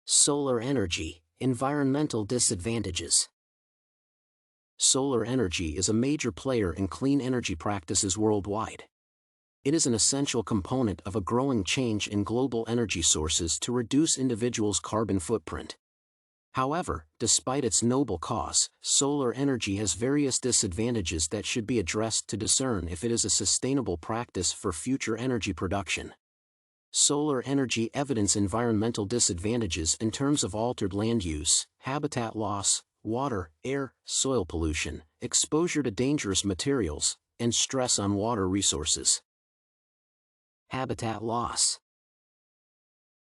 Solar energy, environmental disadvantages. Solar energy is a major player in clean energy practices worldwide. It is an essential component of a growing change in global energy sources to reduce individuals' carbon footprint. However, despite its noble cause, solar energy has various disadvantages that should be addressed to discern if it is a sustainable practice for future energy production. Solar energy evidence environmental disadvantages in terms of altered land use, habitat loss, water, air, soil pollution, exposure to dangerous materials, and stress on water resources. Habitat loss.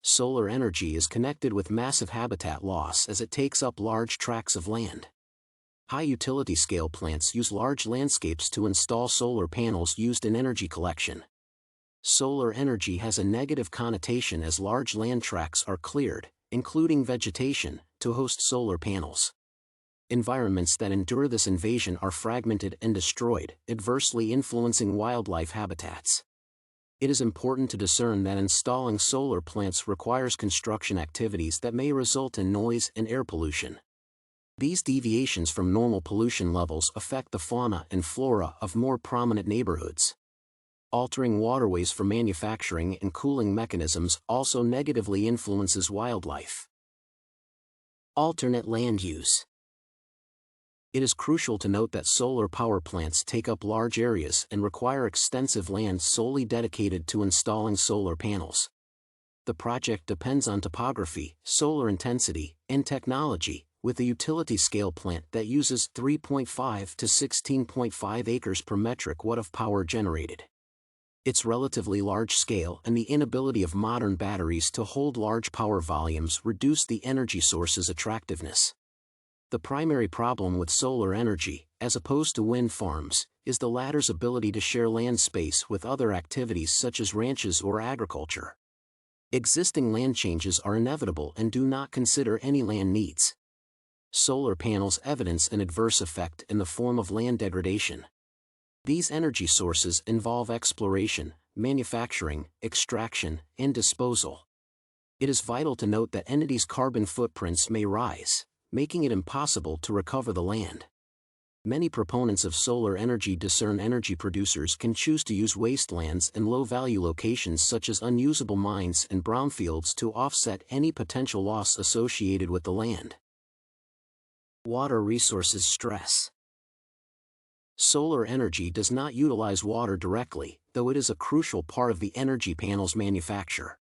Solar energy is connected with massive habitat loss as it takes up large tracts of land. High utility scale plants use large landscapes to install solar panels used in energy collection. Solar energy has a negative connotation as large land tracts are cleared, including vegetation, to host solar panels. Environments that endure this invasion are fragmented and destroyed, adversely influencing wildlife habitats. It is important to discern that installing solar plants requires construction activities that may result in noise and air pollution. These deviations from normal pollution levels affect the fauna and flora of more prominent neighborhoods. Altering waterways for manufacturing and cooling mechanisms also negatively influences wildlife. Alternate land use. It is crucial to note that solar power plants take up large areas and require extensive land solely dedicated to installing solar panels. The project depends on topography, solar intensity, and technology, with a utility-scale plant that uses 3.5 to 16.5 acres per metric watt of power generated. Its relatively large scale and the inability of modern batteries to hold large power volumes reduce the energy source's attractiveness. The primary problem with solar energy, as opposed to wind farms, is the latter's ability to share land space with other activities such as ranches or agriculture. Existing land changes are inevitable and do not consider any land needs. Solar panels evidence an adverse effect in the form of land degradation. These energy sources involve exploration, manufacturing, extraction, and disposal. It is vital to note that entities' carbon footprints may rise, making it impossible to recover the land. Many proponents of solar energy discern energy producers can choose to use wastelands and low-value locations such as unusable mines and brownfields to offset any potential loss associated with the land. Water resources stress. Solar energy does not utilize water directly, though it is a crucial part of the energy panel's manufacture.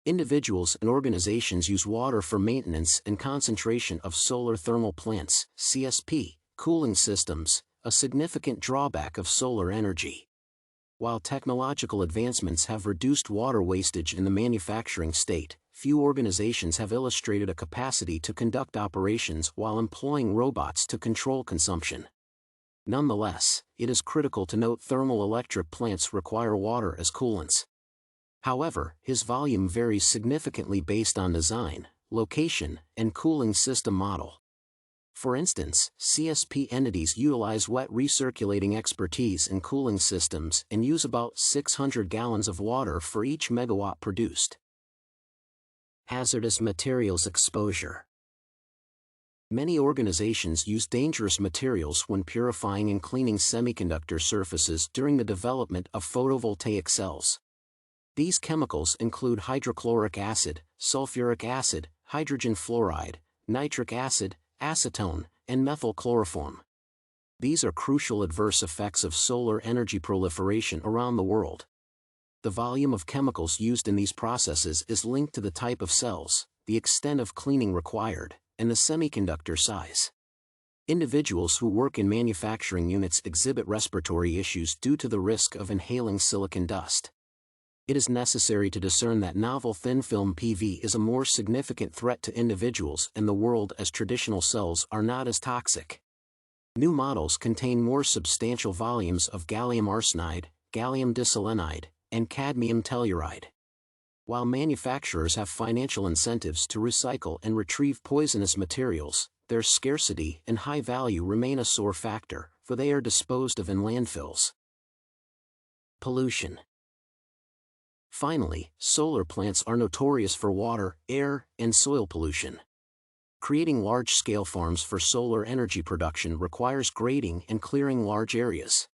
Individuals and organizations use water for maintenance and concentration of solar thermal plants, CSP, cooling systems, a significant drawback of solar energy. While technological advancements have reduced water wastage in the manufacturing state, few organizations have illustrated a capacity to conduct operations while employing robots to control consumption. Nonetheless, it is critical to note thermal-electric plants require water as coolants. However, his volume varies significantly based on design, location, and cooling system model. For instance, CSP entities utilize wet recirculating expertise in cooling systems and use about 600 gallons of water for each megawatt produced. Hazardous materials exposure. Many organizations use dangerous materials when purifying and cleaning semiconductor surfaces during the development of photovoltaic cells. These chemicals include hydrochloric acid, sulfuric acid, hydrogen fluoride, nitric acid, acetone, and methyl chloroform. These are crucial adverse effects of solar energy proliferation around the world. The volume of chemicals used in these processes is linked to the type of cells, the extent of cleaning required, and the semiconductor size. Individuals who work in manufacturing units exhibit respiratory issues due to the risk of inhaling silicon dust. It is necessary to discern that novel thin-film PV is a more significant threat to individuals and the world as traditional cells are not as toxic. New models contain more substantial volumes of gallium arsenide, gallium diselenide, and cadmium telluride. While manufacturers have financial incentives to recycle and retrieve poisonous materials, their scarcity and high value remain a sore factor, for they are disposed of in landfills. Pollution. Finally, solar plants are notorious for water, air, and soil pollution. Creating large-scale farms for solar energy production requires grading and clearing large areas.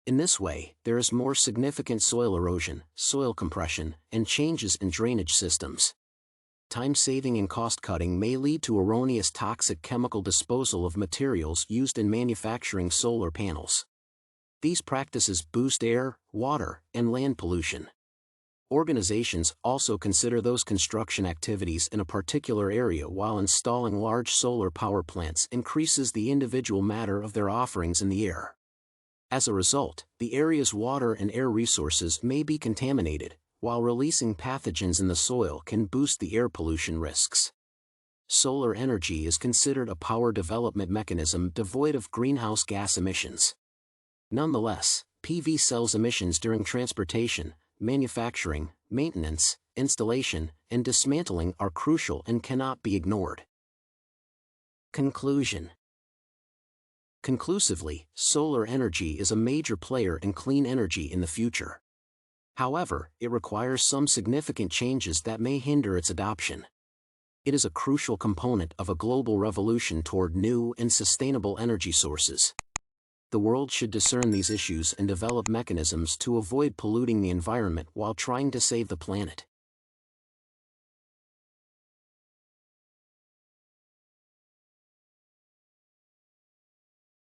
In this way, there is more significant soil erosion, soil compression, and changes in drainage systems. Time-saving and cost-cutting may lead to erroneous toxic chemical disposal of materials used in manufacturing solar panels. These practices boost air, water, and land pollution. Organizations also consider those construction activities in a particular area while installing large solar power plants increases the individual matter of their offerings in the air. As a result, the area's water and air resources may be contaminated, while releasing pathogens in the soil can boost the air pollution risks. Solar energy is considered a power development mechanism devoid of greenhouse gas emissions. Nonetheless, PV cells emissions during transportation, manufacturing, maintenance, installation, and dismantling are crucial and cannot be ignored. Conclusion. Conclusively, solar energy is a major player in clean energy in the future. However, it requires some significant changes that may hinder its adoption. It is a crucial component of a global revolution toward new and sustainable energy sources. The world should discern these issues and develop mechanisms to avoid polluting the environment while trying to save the planet.